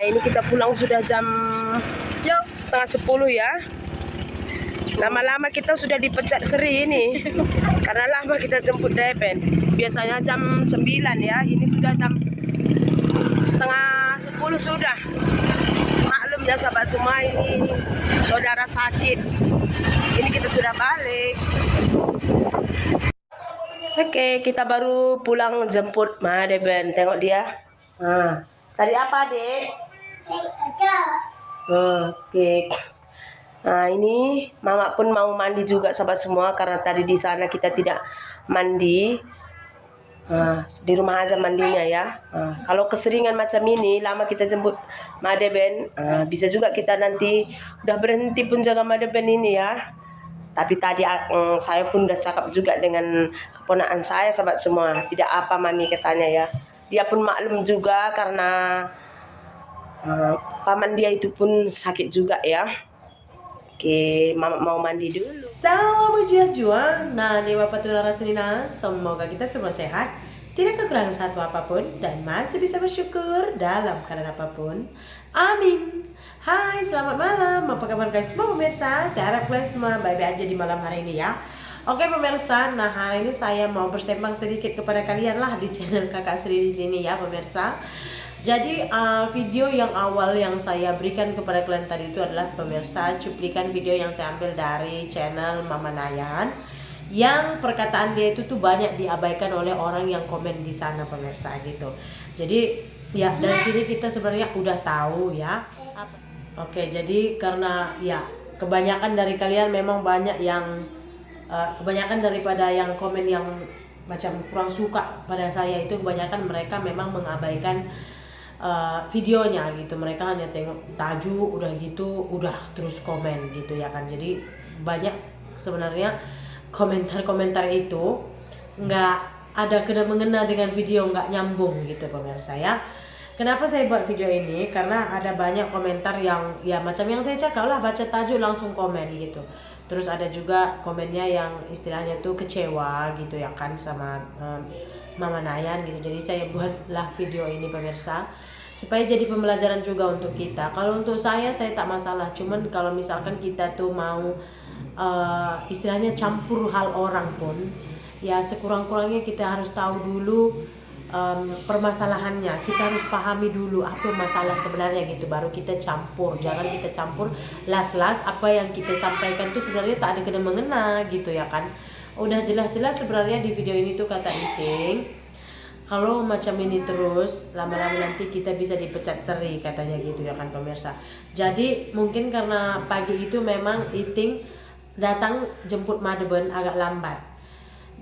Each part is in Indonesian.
ini kita pulang sudah jam 9:30 ya. Lama-lama kita sudah dipecat Sri ini. Karena lama kita jemput Deben. Biasanya jam 9 ya. Ini sudah jam 9:30 sudah. Maklum ya sahabat semua, ini saudara sakit. Ini kita sudah balik. Oke, kita baru pulang jemput Ma Deben. Tengok dia. Cari apa, Dek? Oke. Nah, ini Mama pun mau mandi juga sahabat semua, karena tadi di sana kita tidak mandi. Di rumah aja mandinya ya. Kalau keseringan macam ini, lama kita jemput Ma Deben, bisa juga kita nanti udah berhenti pun jaga Ma Deben ini ya. Tapi tadi saya pun udah cakap juga dengan keponakan saya sahabat semua. Tidak apa Mami katanya ya. Dia pun maklum juga karena paman dia itu pun sakit juga ya. Oke, Mama mau mandi dulu. Salam ujian juang. Nah, Dewa Patulah Rasulina, semoga kita semua sehat, tidak kekurangan satu apapun, dan masih bisa bersyukur dalam keadaan apapun. Amin. Hai, selamat malam. Apa kabar guys semua pemirsa? Saya harap kalian semua baik-baik aja di malam hari ini ya. Oke pemirsa, nah hari ini saya mau bersembang sedikit kepada kalian lah di channel Kakak Sri di sini ya pemirsa. Jadi video yang awal yang saya berikan kepada kalian tadi itu adalah pemirsa cuplikan video yang saya ambil dari channel Mama Nayan, yang perkataan dia itu tuh banyak diabaikan oleh orang yang komen di sana pemirsa gitu. Jadi ya dari sini kita sebenarnya udah tahu ya. Oke, jadi karena ya kebanyakan dari kalian memang banyak yang kebanyakan daripada yang komen yang macam kurang suka pada saya itu, kebanyakan mereka memang mengabaikan videonya gitu. Mereka hanya tengok tajuk udah gitu udah terus komen gitu ya kan. Jadi banyak sebenarnya komentar-komentar itu nggak ada kena mengena dengan video, nggak nyambung gitu pemirsa ya. Kenapa saya buat video ini? Karena ada banyak komentar yang ya macam yang saya cakap lah, baca tajuk langsung komen gitu. Terus ada juga komennya yang istilahnya tuh kecewa gitu ya kan sama Mama Nayan gitu. Jadi saya buatlah video ini pemirsa supaya jadi pembelajaran juga untuk kita. Kalau untuk saya tak masalah. Cuman kalau misalkan kita tuh mau istilahnya campur hal orang pun, ya sekurang-kurangnya kita harus tahu dulu permasalahannya. Kita harus pahami dulu apa masalah sebenarnya gitu, baru kita campur. Jangan kita campur las-las apa yang kita sampaikan tuh sebenarnya tak ada kena mengena gitu ya kan. Udah jelas-jelas sebenarnya di video ini tuh kata Iting, kalau macam ini terus lama-lama nanti kita bisa dipecat Sri katanya gitu ya kan pemirsa. Jadi mungkin karena pagi itu memang Iting datang jemput Ma Deben agak lambat.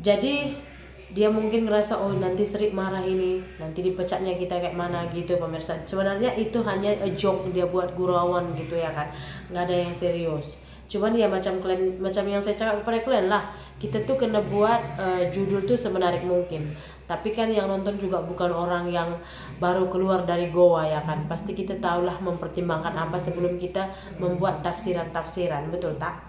Jadi dia mungkin ngerasa oh nanti Sri marah ini, nanti dipecatnya kita kayak mana gitu pemirsa. Sebenarnya itu hanya a joke dia buat gurauan gitu ya kan, nggak ada yang serius. Cuman ya macam kalian, macam yang saya cakap kepada kalian lah, kita tuh kena buat judul tuh semenarik mungkin. Tapi kan yang nonton juga bukan orang yang baru keluar dari goa ya kan. Pasti kita tahulah mempertimbangkan apa sebelum kita membuat tafsiran-tafsiran, betul tak?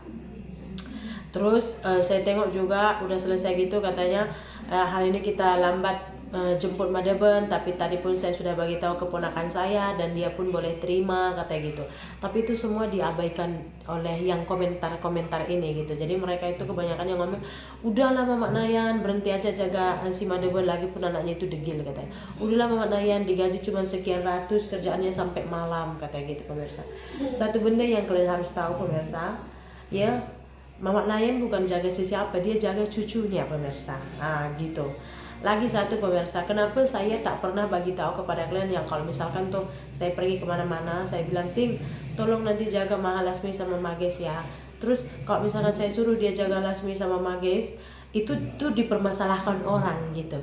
Terus saya tengok juga udah selesai gitu katanya hari ini kita lambat jemput Ma Deben, tapi tadi pun saya sudah bagi tahu keponakan saya dan dia pun boleh terima katanya gitu. Tapi itu semua diabaikan oleh yang komentar-komentar ini gitu. Jadi mereka itu kebanyakan yang ngomong udahlah Mama Nayan berhenti aja jaga si Ma Deben, lagi pun anaknya itu degil katanya. Udahlah Mama Nayan digaji cuma sekian ratus, kerjaannya sampai malam katanya gitu pemirsa. Satu benda yang kalian harus tahu pemirsa ya, Mama Nayan bukan jaga siapa, dia jaga cucunya pemirsa. Gitu. Lagi satu pemirsa, kenapa saya tak pernah bagi tahu kepada kalian yang kalau misalkan tuh saya pergi kemana-mana, saya bilang Ting, tolong nanti jaga Mahalasmi sama Mages ya. Terus kalau misalkan saya suruh dia jaga Lasmi sama Mages, itu tuh dipermasalahkan orang gitu.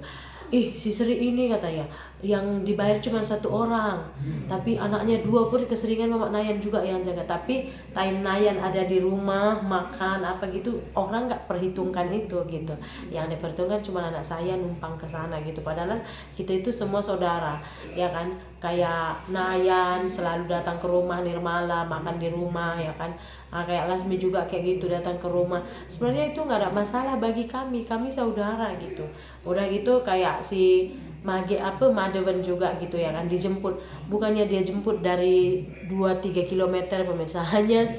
Si Sri ini katanya yang dibayar cuma satu orang, tapi anaknya dua pun keseringan Mama Nayan juga yang jaga. Tapi time Nayan ada di rumah makan apa gitu, orang nggak perhitungkan itu gitu. Yang diperhitungkan cuma anak saya numpang ke sana gitu. Padahal kita itu semua saudara ya kan. Kayak Nayan selalu datang ke rumah Nirmala, makan di rumah ya kan. Kayak Lasmi juga kayak gitu datang ke rumah. Sebenarnya itu nggak ada masalah bagi kami saudara gitu. Udah gitu kayak si Madewen juga gitu ya kan, dijemput. Bukannya dia jemput dari 2-3 kilometer pemirsa, hanya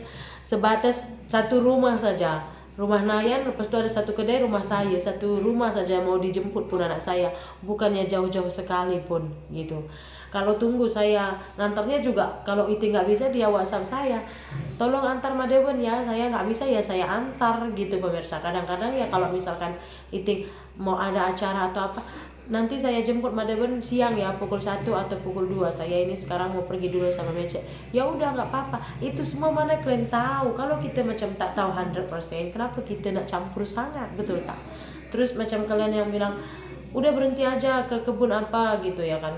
sebatas satu rumah saja, rumah Nayan, lepas itu ada satu kedai rumah saya, satu rumah saja mau dijemput pun anak saya, bukannya jauh-jauh sekalipun gitu. Kalau tunggu saya ngantarnya juga, kalau itu nggak bisa dia WhatsApp saya, tolong antar Madewen ya, saya nggak bisa ya saya antar gitu pemirsa. Kadang-kadang ya kalau misalkan itu mau ada acara atau apa, nanti saya jemput Madewen siang ya pukul 1 atau pukul 2, saya ini sekarang mau pergi dulu sama Mece. Ya udah nggak apa-apa, itu semua mana kalian tahu. Kalau kita macam tak tahu 100%, kenapa kita nak campur sangat, betul tak? Terus macam kalian yang bilang udah berhenti aja ke kebun apa gitu ya kan,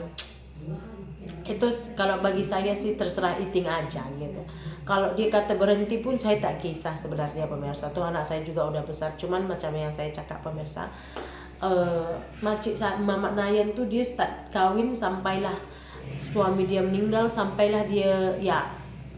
itu kalau bagi saya sih terserah Iting aja gitu. Kalau dia kata berhenti pun saya tak kisah sebenarnya pemirsa. Tuh anak saya juga udah besar, cuman macam yang saya cakap pemirsa, Mamak Nayan tuh dia start kawin sampailah suami dia meninggal, sampailah dia ya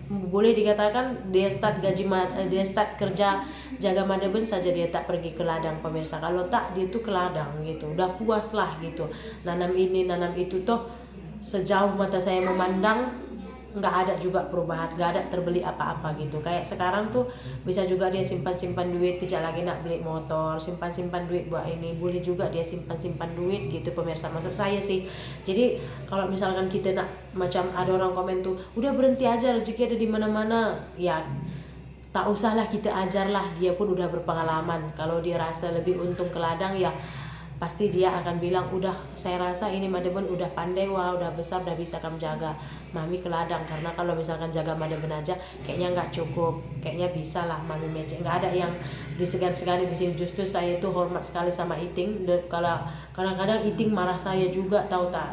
boleh dikatakan dia start dia start kerja jaga Madewen saja, dia tak pergi ke ladang pemirsa. Kalau tak dia tuh ke ladang gitu, udah puas lah gitu, nanam ini nanam itu. Toh sejauh mata saya memandang nggak ada juga perubahan, nggak ada terbeli apa-apa gitu. Kayak sekarang tuh bisa juga dia simpan-simpan duit, kejap lagi nak beli motor, simpan-simpan duit buat ini, boleh juga dia simpan-simpan duit gitu pemirsa, maksud saya sih. Jadi kalau misalkan kita nak, macam ada orang komen tuh udah berhenti aja rezeki ada di mana-mana, ya tak usahlah kita ajarlah, dia pun udah berpengalaman. Kalau dia rasa lebih untung ke ladang, ya pasti dia akan bilang udah saya rasa ini Madewen udah pandai, wah udah besar, udah bisa kamu jaga Mami ke ladang. Karena kalau misalkan jaga Madewen aja kayaknya nggak cukup, kayaknya bisa lah Mami Mece. Nggak ada yang disegan-segani di sini. Justru saya itu hormat sekali sama Iting. Kalau kadang-kadang Iting marah saya juga, tahu tak.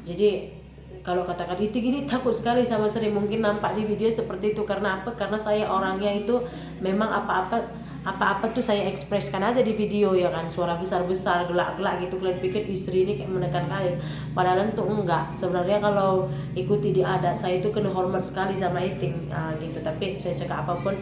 Jadi kalau katakan Iting ini takut sekali sama Sri, mungkin nampak di video seperti itu. Karena apa? Karena saya orangnya itu memang apa-apa tuh saya ekspreskan aja di video ya kan, suara besar-besar, gelak-gelak gitu. Kalian pikir istri ini kayak menekan kalian, padahal tuh enggak. Sebenarnya kalau ikuti di adat saya itu kena hormat sekali sama Iting gitu. Tapi saya cakap apapun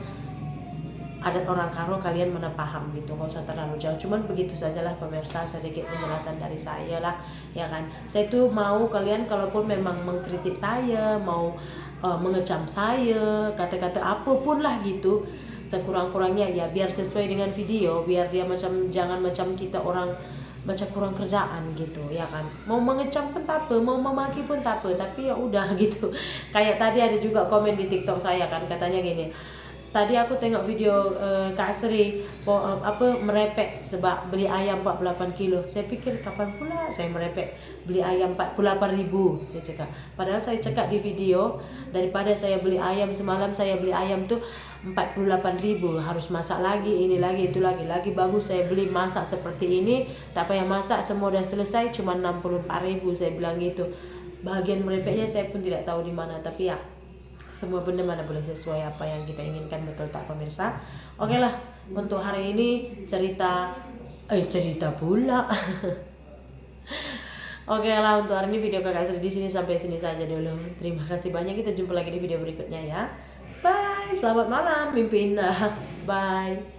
adat orang Karo kalian mana paham gitu, nggak usah terlalu jauh. Cuman begitu sajalah pemirsa, sedikit penjelasan dari saya lah ya kan. Saya tuh mau kalian kalaupun memang mengkritik saya, mau mengecam saya, kata-kata apapun lah gitu, sekurang-kurangnya ya biar sesuai dengan video, biar dia macam jangan macam kita orang macam kurang kerjaan gitu ya kan. Mau mengecam pun tak apa, mau memaki pun tak apa, tapi ya udah gitu. Kayak tadi ada juga komen di TikTok saya kan, katanya gini, tadi aku tengok video Kak Sri merepek sebab beli ayam 48 kilo. Saya pikir kapan pula saya merepek beli ayam 48.000, saya cakap. Padahal saya cakap di video, daripada saya beli ayam semalam, saya beli ayam tuh 48.000, harus masak lagi, ini lagi, itu lagi bagus saya beli masak seperti ini, tak payah masak, semua udah selesai, cuma 64.000, saya bilang gitu. Bagian merepeknya saya pun tidak tahu di mana, tapi ya semua benda mana boleh sesuai apa yang kita inginkan, betul tak pemirsa? Oke lah, untuk hari ini cerita pula. Oke lah, untuk hari ini video Kakak Sri di sini sampai sini saja dulu. Terima kasih banyak, kita jumpa lagi di video berikutnya ya. Bye, selamat malam, mimpi indah. Bye.